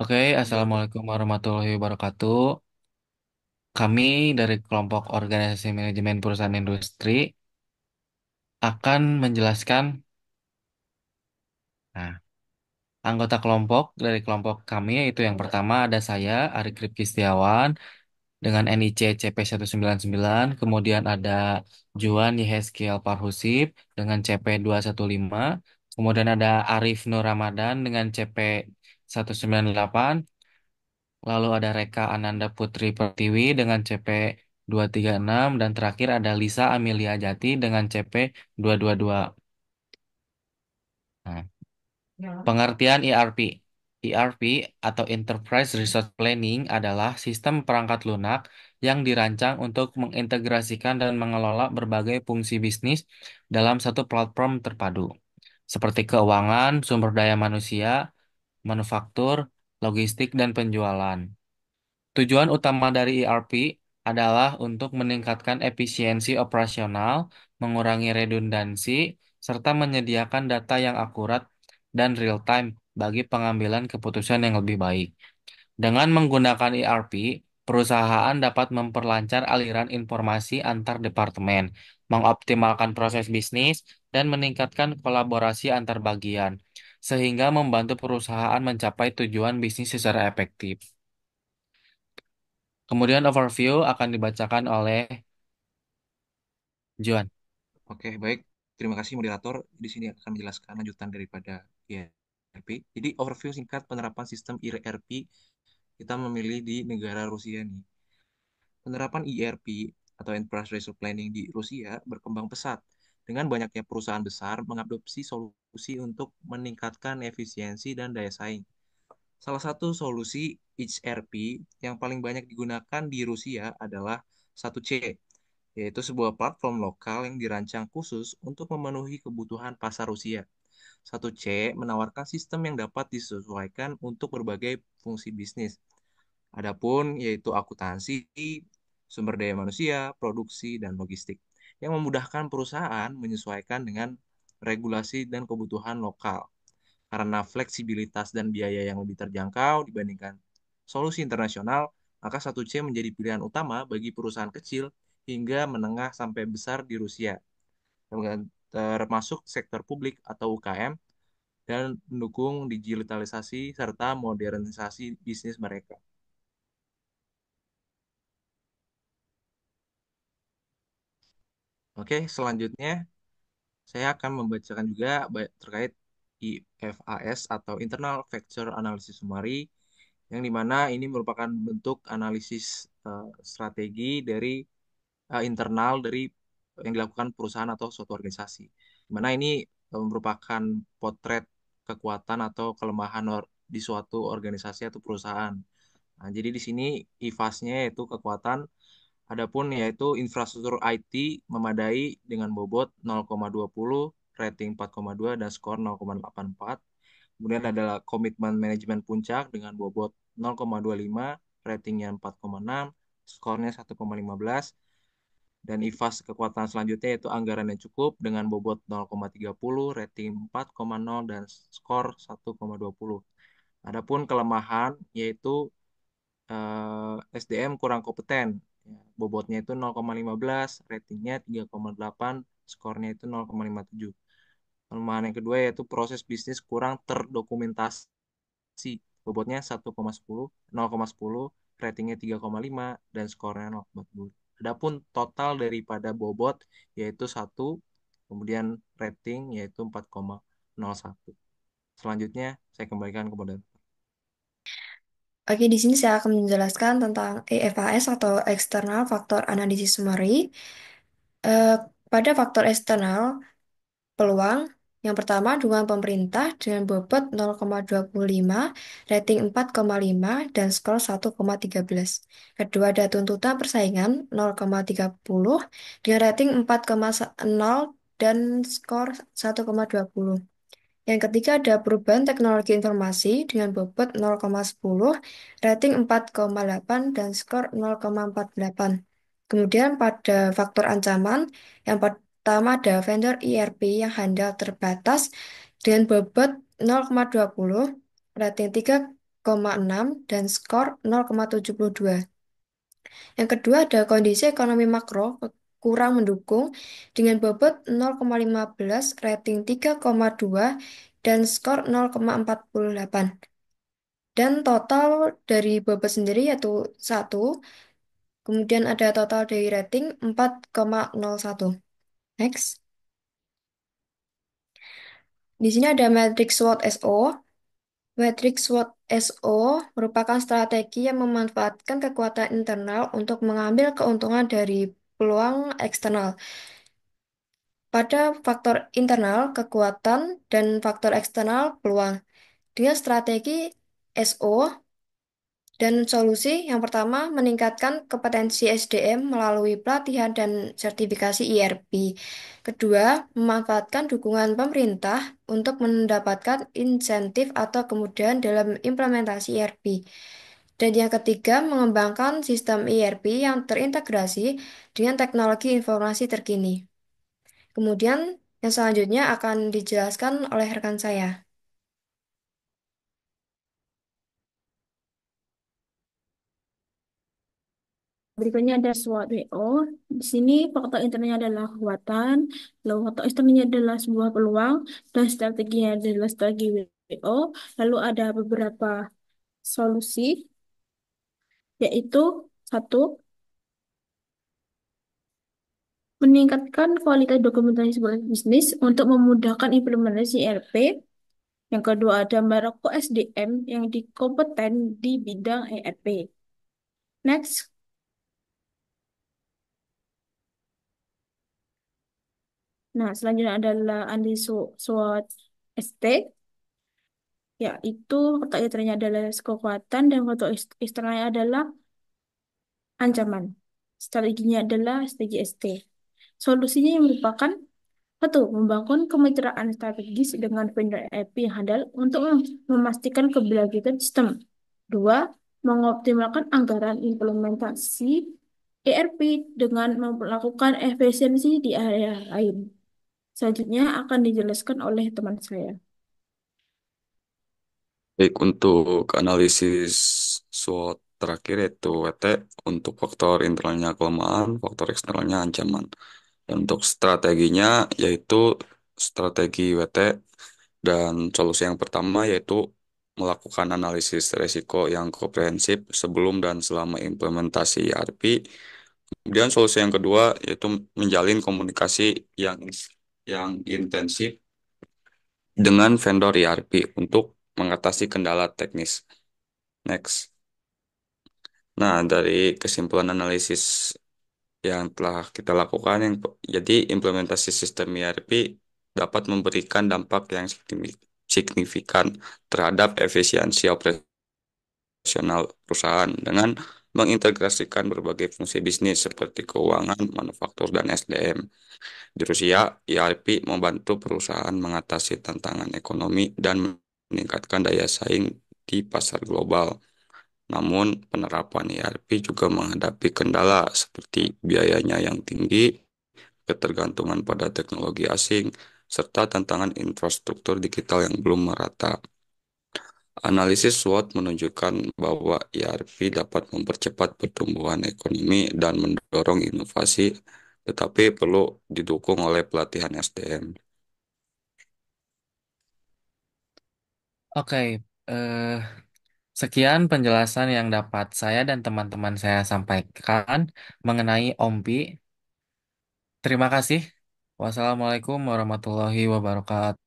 Oke, Assalamualaikum warahmatullahi wabarakatuh. Kami dari kelompok organisasi manajemen perusahaan industri akan menjelaskan, nah, anggota kelompok dari kelompok kami yaitu yang pertama ada saya, Ari Kripki Setiawan, dengan NIC CP199, kemudian ada Juan Yehezkiel Parhusip dengan CP215, kemudian ada Arif Nur Ramadan dengan CP198. Lalu ada Reka Ananda Putri Pertiwi dengan CP236 dan terakhir ada Lisa Amelia Jati dengan CP222. Nah, pengertian ERP. ERP atau Enterprise Resource Planning adalah sistem perangkat lunak yang dirancang untuk mengintegrasikan dan mengelola berbagai fungsi bisnis dalam satu platform terpadu, seperti keuangan, sumber daya manusia, manufaktur, logistik, dan penjualan. Tujuan utama dari ERP adalah untuk meningkatkan efisiensi operasional, mengurangi redundansi, serta menyediakan data yang akurat dan real-time bagi pengambilan keputusan yang lebih baik. Dengan menggunakan ERP, perusahaan dapat memperlancar aliran informasi antar departemen, mengoptimalkan proses bisnis, dan meningkatkan kolaborasi antar bagian, sehingga membantu perusahaan mencapai tujuan bisnis secara efektif. Kemudian overview akan dibacakan oleh Juan. Oke, baik. Terima kasih moderator. Di sini akan menjelaskan lanjutan daripada ERP. Jadi overview singkat penerapan sistem ERP kita memilih di negara Rusia nih. Penerapan ERP atau Enterprise Resource Planning di Rusia berkembang pesat dengan banyaknya perusahaan besar mengadopsi solusi untuk meningkatkan efisiensi dan daya saing. Salah satu solusi HRP yang paling banyak digunakan di Rusia adalah 1C, yaitu sebuah platform lokal yang dirancang khusus untuk memenuhi kebutuhan pasar Rusia. 1C menawarkan sistem yang dapat disesuaikan untuk berbagai fungsi bisnis. Adapun yaitu akuntansi, sumber daya manusia, produksi, dan logistik yang memudahkan perusahaan menyesuaikan dengan regulasi dan kebutuhan lokal. Karena fleksibilitas dan biaya yang lebih terjangkau dibandingkan solusi internasional, maka 1C menjadi pilihan utama bagi perusahaan kecil hingga menengah sampai besar di Rusia, termasuk sektor publik atau UKM, dan mendukung digitalisasi serta modernisasi bisnis mereka. Oke, selanjutnya saya akan membacakan juga terkait IFAS atau Internal Factor Analysis Summary, yang dimana ini merupakan bentuk analisis strategi dari internal dari yang dilakukan perusahaan atau suatu organisasi. Di mana ini merupakan potret kekuatan atau kelemahan di suatu organisasi atau perusahaan. Nah, jadi di sini IFAS-nya yaitu kekuatan, adapun yaitu infrastruktur IT memadai dengan bobot 0,20, rating 4,2 dan skor 0,84. Kemudian adalah komitmen manajemen puncak dengan bobot 0,25, ratingnya 4,6, skornya 1,15. Dan IFAS kekuatan selanjutnya yaitu anggaran yang cukup dengan bobot 0,30, rating 4,0 dan skor 1,20. Adapun kelemahan yaitu SDM kurang kompeten. Ya, bobotnya itu 0,15, ratingnya 3,8, skornya itu 0,57. Kelemahan yang kedua yaitu proses bisnis kurang terdokumentasi. Bobotnya 1,10, 0,10, ratingnya 3,5 dan skornya 0,40. Adapun total daripada bobot yaitu 1, kemudian rating yaitu 4,01. Selanjutnya saya kembalikan ke moderator. Oke, di sini saya akan menjelaskan tentang EFAS atau External Factor Analysis Summary. Eh, Pada faktor eksternal, peluang yang pertama dukungan pemerintah dengan bobot 0,25, rating 4,5 dan skor 1,13. Kedua ada tuntutan persaingan 0,30 dengan rating 4,0 dan skor 1,20. Yang ketiga ada perubahan teknologi informasi dengan bobot 0,10, rating 4,8 dan skor 0,48. Kemudian pada faktor ancaman, yang pertama ada vendor ERP yang handal terbatas dengan bobot 0,20, rating 4,6 dan skor 0,72. Yang kedua ada kondisi ekonomi makro kurang mendukung dengan bobot 0,15, rating 3,2, dan skor 0,48. Dan total dari bobot sendiri yaitu 1, kemudian ada total dari rating 4,01. Next. Di sini ada matriks SWOT SO. Matriks SWOT SO merupakan strategi yang memanfaatkan kekuatan internal untuk mengambil keuntungan dari peluang eksternal. Pada faktor internal, kekuatan, dan faktor eksternal, peluang. Dengan strategi SO dan solusi, yang pertama, meningkatkan kompetensi SDM melalui pelatihan dan sertifikasi IRP. Kedua, memanfaatkan dukungan pemerintah untuk mendapatkan insentif atau kemudahan dalam implementasi IRP. Dan yang ketiga, mengembangkan sistem IRP yang terintegrasi dengan teknologi informasi terkini. Kemudian, yang selanjutnya akan dijelaskan oleh rekan saya. Berikutnya ada SWOT WO. Di sini faktor internalnya adalah kekuatan, lalu faktor eksternalnya adalah sebuah peluang, dan strateginya adalah strategi WO. Lalu ada beberapa solusi, yaitu satu, meningkatkan kualitas dokumentasi sebuah bisnis untuk memudahkan implementasi ERP. Yang kedua ada merekrut SDM yang kompeten di bidang ERP. Next, nah selanjutnya adalah analisis SWOT ST, yaitu faktor internalnya adalah kekuatan dan faktor eksternalnya adalah ancaman. Strateginya adalah strategi ST. Solusinya yang merupakan satu, membangun kemitraan strategis dengan vendor IP yang handal untuk memastikan keberlanjutan sistem. Dua, mengoptimalkan anggaran implementasi ERP dengan melakukan efisiensi di area lain. Selanjutnya akan dijelaskan oleh teman saya. Baik, untuk analisis SWOT terakhir yaitu WT untuk faktor internalnya kelemahan, faktor eksternalnya ancaman. Dan untuk strateginya yaitu strategi WT dan solusi yang pertama yaitu melakukan analisis risiko yang komprehensif sebelum dan selama implementasi ERP. Kemudian solusi yang kedua yaitu menjalin komunikasi yang intensif dengan vendor ERP untuk mengatasi kendala teknis. Next. Nah, dari kesimpulan analisis yang telah kita lakukan, jadi implementasi sistem ERP dapat memberikan dampak yang signifikan terhadap efisiensi operasional perusahaan dengan mengintegrasikan berbagai fungsi bisnis seperti keuangan, manufaktur, dan SDM. Di Rusia, ERP membantu perusahaan mengatasi tantangan ekonomi dan meningkatkan daya saing di pasar global. Namun, penerapan ERP juga menghadapi kendala seperti biayanya yang tinggi, ketergantungan pada teknologi asing, serta tantangan infrastruktur digital yang belum merata. Analisis SWOT menunjukkan bahwa ERP dapat mempercepat pertumbuhan ekonomi dan mendorong inovasi, tetapi perlu didukung oleh pelatihan SDM. Oke, eh, sekian penjelasan yang dapat saya dan teman-teman saya sampaikan mengenai OMPI. Terima kasih. Wassalamualaikum warahmatullahi wabarakatuh.